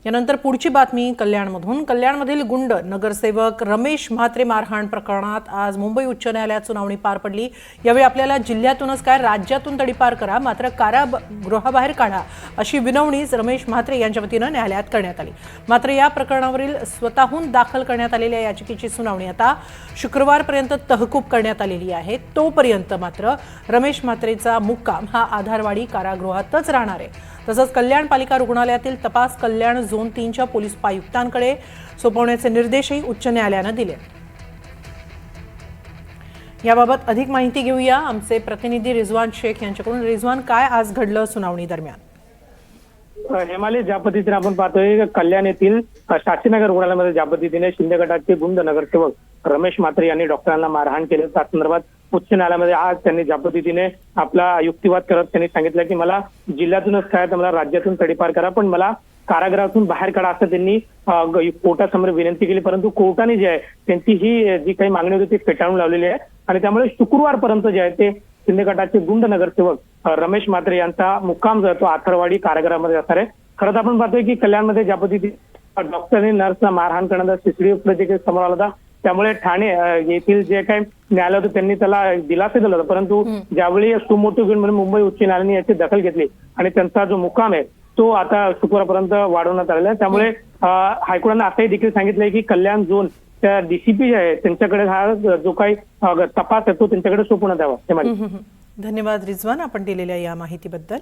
यानंतर पुढची बातमी कल्याणमधून। कल्याणमधील गुंड नगरसेवक रमेश म्हात्रे मारहाण प्रकरणात आज मुंबई उच्च न्यायालयात सुनावणी पार पडली। यावेळी आपल्याला जिल्ह्यातूनच काय राज्यातून तडीपार करा, मात्र कारागृहाबाहेर काढा अशी विनवणी रमेश म्हात्रे यांच्या वतीने न्यायालयात करण्यात आली। मात्र या प्रकरणावरील स्वतःहून दाखल करण्यात आलेल्या याचिकेची सुनावणी आता शुक्रवारपर्यंत तहकूब करण्यात आलेली आहे। तोपर्यंत मात्र रमेश म्हात्रेचा मुक्काम हा आधारवाडी कारागृहातच राहणार आहे। तसंच कल्याण पालिका रुग्णालयातील तपास कल्याण झोन 3च्या पोलीस आयुक्तांकडे सोपवण्याचे निर्देशही उच्च न्यायालयाने दिले। याबाबत अधिक माहिती घेऊया आमचे प्रतिनिधी रिजवान शेख यांच्याकडून। रिजवान, काय आज घडलं सुनावणी दरम्यान? हेमाली, ज्या पद्धतीने आपण पाहतोय कल्याण येथील शास्त्रीनगर रुग्णालयामध्ये ज्या पद्धतीने शिंदे गटाचे गुंड नगरसेवक रमेश म्हात्रे यांनी डॉक्टरांना मारहाण केली, त्या संदर्भात उच्च न्यायालयामध्ये आज त्यांनी ज्या पद्धतीने आपला युक्तिवाद करत त्यांनी सांगितलं की मला जिल्ह्यातूनच काय तर मला राज्यातून तडीपार करा, पण मला कारागृहातून बाहेर काढा असं त्यांनी कोर्टासमोर विनंती केली। परंतु कोर्टाने जे आहे त्यांची ही जी काही मागणी होती ती फेटाळून लावलेली आहे आणि त्यामुळे शुक्रवारपर्यंत जे आहे ते शिंदे गटाचे गुंड नगरसेवक रमेश म्हात्रे यांचा मुक्काम जो आहे तो आथरवाडी कारागृहामध्ये असणार आहे। खरंच आपण पाहतोय की कल्याणमध्ये ज्या पद्धतीने डॉक्टरने नर्सला मारहाण करण्याचा सीसीटीव्ही फुटेज समोर आला होता, त्यामुळे ठाणे येथील जे काही न्यायालय होतं त्यांनी त्याला दिलासा दिला होता। परंतु ज्यावेळी सुमोटो घेऊन म्हणून मुंबई उच्च न्यायालयाने याची दखल घेतली आणि त्यांचा जो मुक्काम आहे तो आता शुक्रवारपर्यंत वाढवण्यात आलेला आहे। त्यामुळे हायकोर्टाने असंही देखील सांगितलंय की कल्याण झोन त्या डीसीपी जे आहे त्यांच्याकडे हा जो काही तपास आहे तो त्यांच्याकडे सोपवण्यात यावा। धन्यवाद रिजवान, आपण दिलेल्या या माहितीबद्दल।